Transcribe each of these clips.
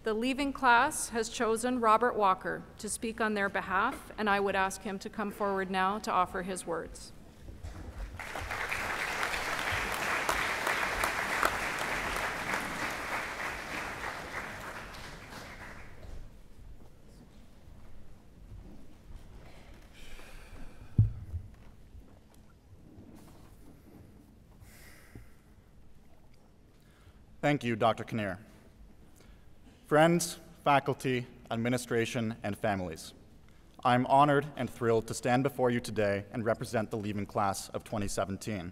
The leaving class has chosen Robert Walker to speak on their behalf, and I would ask him to come forward now to offer his words. Thank you, Dr. Kinnear. Friends, faculty, administration, and families, I'm honored and thrilled to stand before you today and represent the leaving class of 2017.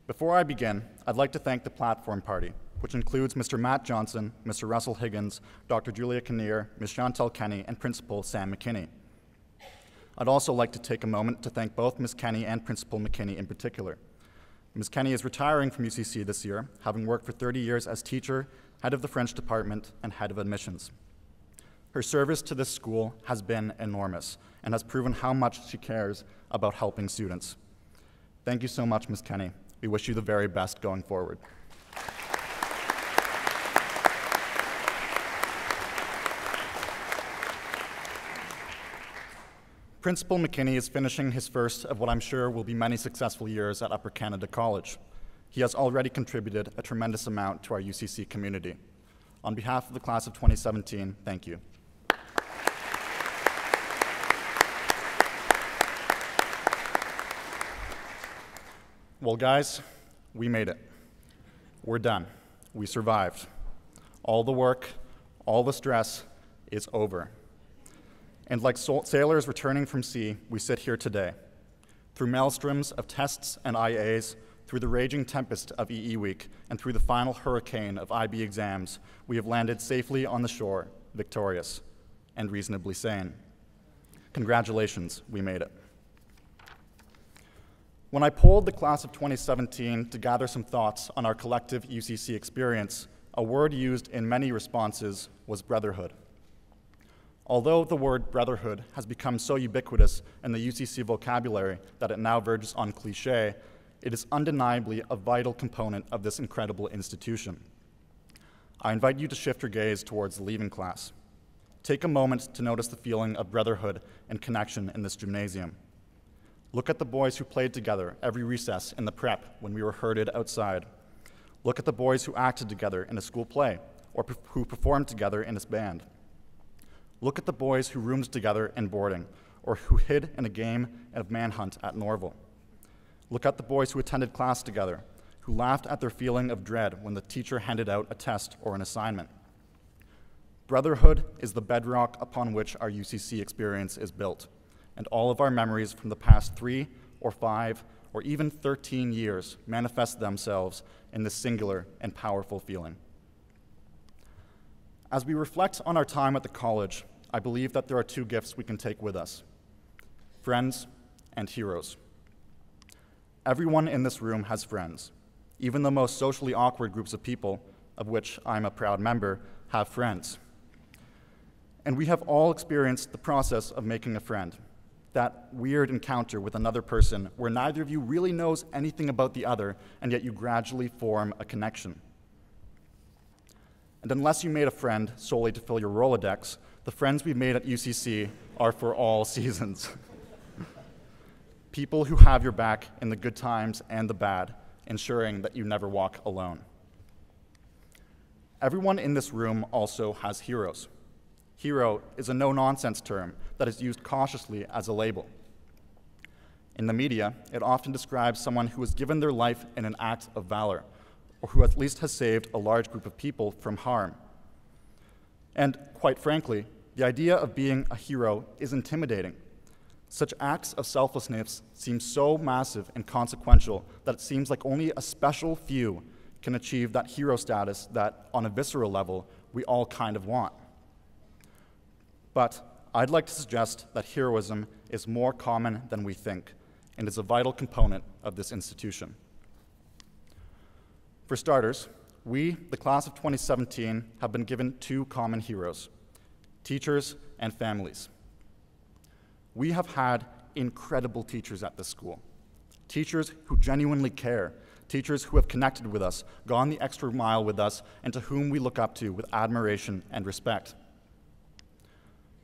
Before I begin, I'd like to thank the Platform Party, which includes Mr. Matt Johnson, Mr. Russell Higgins, Dr. Julia Kinnear, Ms. Chantel Kenny, and Principal Sam McKinney. I'd also like to take a moment to thank both Ms. Kenny and Principal McKinney in particular. Ms. Kenny is retiring from UCC this year, having worked for 30 years as teacher, head of the French department, and head of admissions. Her service to this school has been enormous and has proven how much she cares about helping students. Thank you so much, Ms. Kenny. We wish you the very best going forward. Principal McKinney is finishing his first of what I'm sure will be many successful years at Upper Canada College. He has already contributed a tremendous amount to our UCC community. On behalf of the class of 2017, thank you. Well, guys, we made it. We're done. We survived. All the work, all the stress is over. And like sailors returning from sea, we sit here today. Through maelstroms of tests and IAs, through the raging tempest of EE Week, and through the final hurricane of IB exams, we have landed safely on the shore, victorious and reasonably sane. Congratulations, we made it. When I polled the class of 2017 to gather some thoughts on our collective UCC experience, a word used in many responses was brotherhood. Although the word brotherhood has become so ubiquitous in the UCC vocabulary that it now verges on cliché, it is undeniably a vital component of this incredible institution. I invite you to shift your gaze towards the leaving class. Take a moment to notice the feeling of brotherhood and connection in this gymnasium. Look at the boys who played together every recess in the prep when we were herded outside. Look at the boys who acted together in a school play or who performed together in a band. Look at the boys who roomed together in boarding, or who hid in a game of manhunt at Norval. Look at the boys who attended class together, who laughed at their feeling of dread when the teacher handed out a test or an assignment. Brotherhood is the bedrock upon which our UCC experience is built, and all of our memories from the past 3 or 5 or even 13 years manifest themselves in this singular and powerful feeling. As we reflect on our time at the college, I believe that there are 2 gifts we can take with us: friends and heroes. Everyone in this room has friends. Even the most socially awkward groups of people, of which I'm a proud member, have friends. And we have all experienced the process of making a friend, that weird encounter with another person where neither of you really knows anything about the other, and yet you gradually form a connection. And unless you made a friend solely to fill your Rolodex, the friends we've made at UCC are for all seasons. People who have your back in the good times and the bad, ensuring that you never walk alone. Everyone in this room also has heroes. Hero is a no-nonsense term that is used cautiously as a label. In the media, it often describes someone who has given their life in an act of valor, or who at least has saved a large group of people from harm. And quite frankly, the idea of being a hero is intimidating. Such acts of selflessness seem so massive and consequential that it seems like only a special few can achieve that hero status that, on a visceral level, we all kind of want. But I'd like to suggest that heroism is more common than we think and is a vital component of this institution. For starters, we, the class of 2017, have been given 2 common heroes: teachers and families. We have had incredible teachers at this school, teachers who genuinely care, teachers who have connected with us, gone the extra mile with us, and to whom we look up to with admiration and respect.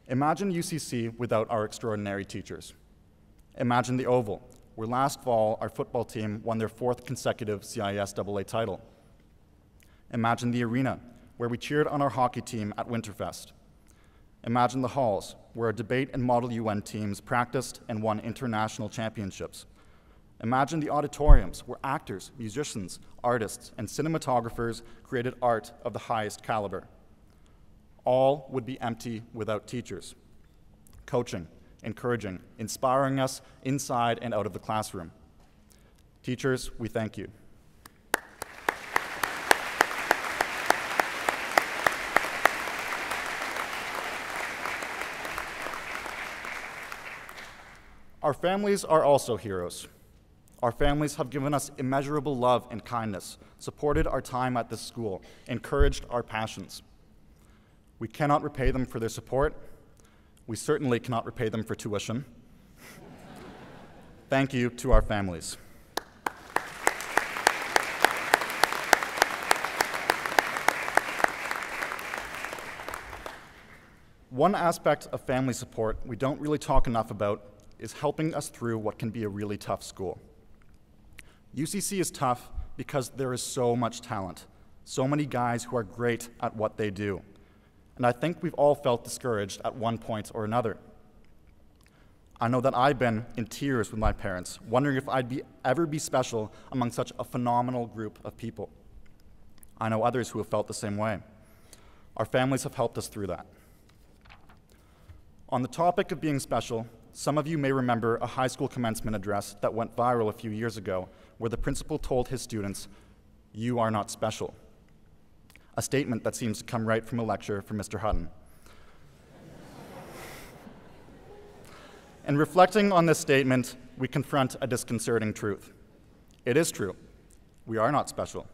Imagine UCC without our extraordinary teachers. Imagine the Oval, where last fall our football team won their 4th consecutive CISAA title. Imagine the Arena, where we cheered on our hockey team at Winterfest. Imagine the halls, where our debate and Model UN teams practiced and won international championships. Imagine the auditoriums, where actors, musicians, artists, and cinematographers created art of the highest caliber. All would be empty without teachers, coaching, encouraging, inspiring us inside and out of the classroom. Teachers, we thank you. Our families are also heroes. Our families have given us immeasurable love and kindness, supported our time at this school, encouraged our passions. We cannot repay them for their support. We certainly cannot repay them for tuition. Thank you to our families. One aspect of family support we don't really talk enough about is helping us through what can be a really tough school. UCC is tough because there is so much talent, so many guys who are great at what they do. And I think we've all felt discouraged at one point or another. I know that I've been in tears with my parents, wondering if I'd ever be special among such a phenomenal group of people. I know others who have felt the same way. Our families have helped us through that. On the topic of being special, some of you may remember a high school commencement address that went viral a few years ago, where the principal told his students, "You are not special." A statement that seems to come right from a lecture from Mr. Hutton. In reflecting on this statement, we confront a disconcerting truth. It is true. We are not special.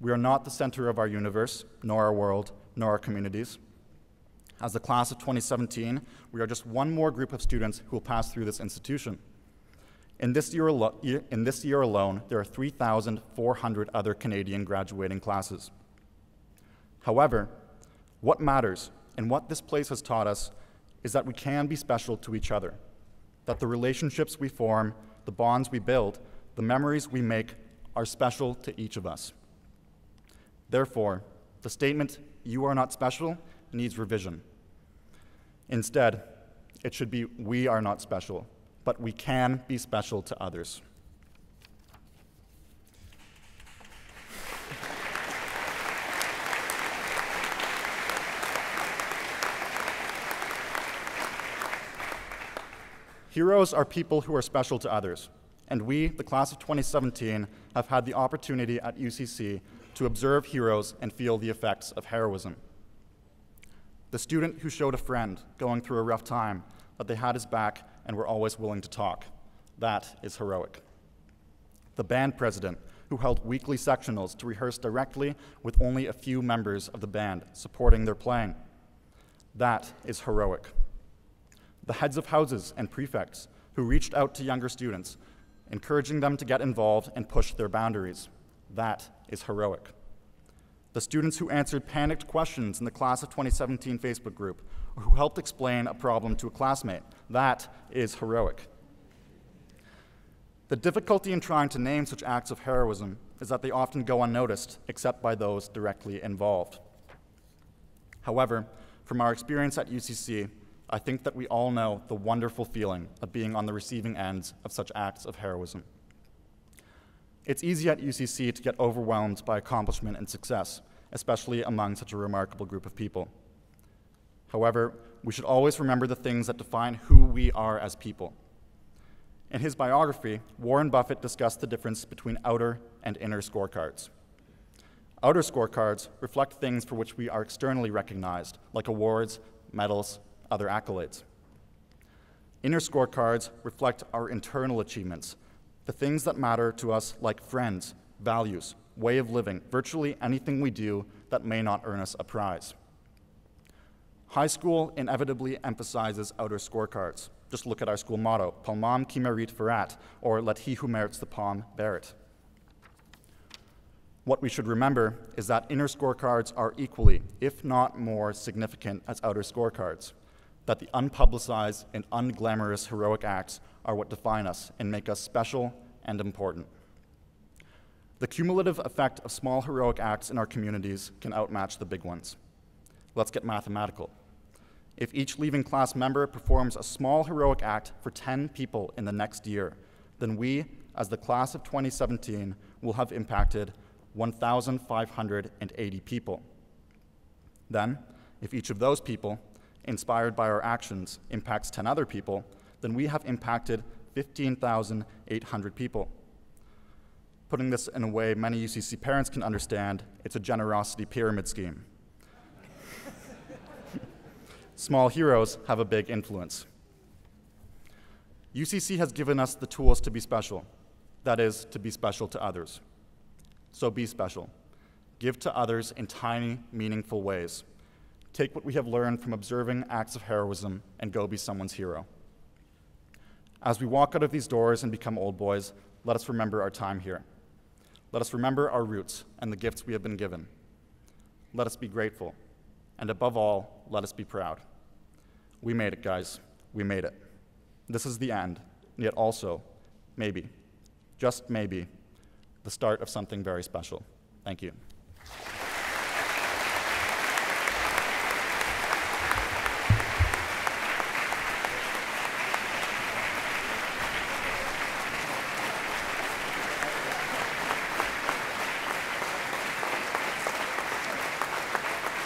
We are not the center of our universe, nor our world, nor our communities. As the class of 2017, we are just one more group of students who will pass through this institution. In this year alone, there are 3,400 other Canadian graduating classes. However, what matters and what this place has taught us is that we can be special to each other, that the relationships we form, the bonds we build, the memories we make are special to each of us. Therefore, the statement, "You are not special," needs revision. Instead, it should be, "We are not special, but we can be special to others." Heroes are people who are special to others, and we, the class of 2017, have had the opportunity at UCC to observe heroes and feel the effects of heroism. The student who showed a friend going through a rough time that they had his back and were always willing to talk, that is heroic. The band president who held weekly sectionals to rehearse directly with only a few members of the band supporting their playing, that is heroic. The heads of houses and prefects who reached out to younger students, encouraging them to get involved and push their boundaries, that is heroic. The students who answered panicked questions in the class of 2017 Facebook group, or who helped explain a problem to a classmate, that is heroic. The difficulty in trying to name such acts of heroism is that they often go unnoticed, except by those directly involved. However, from our experience at UCC, I think that we all know the wonderful feeling of being on the receiving ends of such acts of heroism. It's easy at UCC to get overwhelmed by accomplishment and success, especially among such a remarkable group of people. However, we should always remember the things that define who we are as people. In his biography, Warren Buffett discussed the difference between outer and inner scorecards. Outer scorecards reflect things for which we are externally recognized, like awards, medals, other accolades. Inner scorecards reflect our internal achievements, the things that matter to us, like friends, values, way of living, virtually anything we do that may not earn us a prize. High school inevitably emphasizes outer scorecards. Just look at our school motto, Palmam qui mérite ferat, or let he who merits the palm bear it. What we should remember is that inner scorecards are equally, if not more, significant as outer scorecards, that the unpublicized and unglamorous heroic acts are what define us and make us special and important. The cumulative effect of small heroic acts in our communities can outmatch the big ones. Let's get mathematical. If each leaving class member performs a small heroic act for 10 people in the next year, then we, as the class of 2017, will have impacted 1,580 people. Then, if each of those people, inspired by our actions, impacts 10 other people, then we have impacted 15,800 people. Putting this in a way many UCC parents can understand, it's a generosity pyramid scheme. Small heroes have a big influence. UCC has given us the tools to be special, that is, to be special to others. So be special. Give to others in tiny, meaningful ways. Take what we have learned from observing acts of heroism and go be someone's hero. As we walk out of these doors and become old boys, let us remember our time here. Let us remember our roots and the gifts we have been given. Let us be grateful. And above all, let us be proud. We made it, guys. We made it. This is the end, and yet also, maybe, just maybe, the start of something very special. Thank you.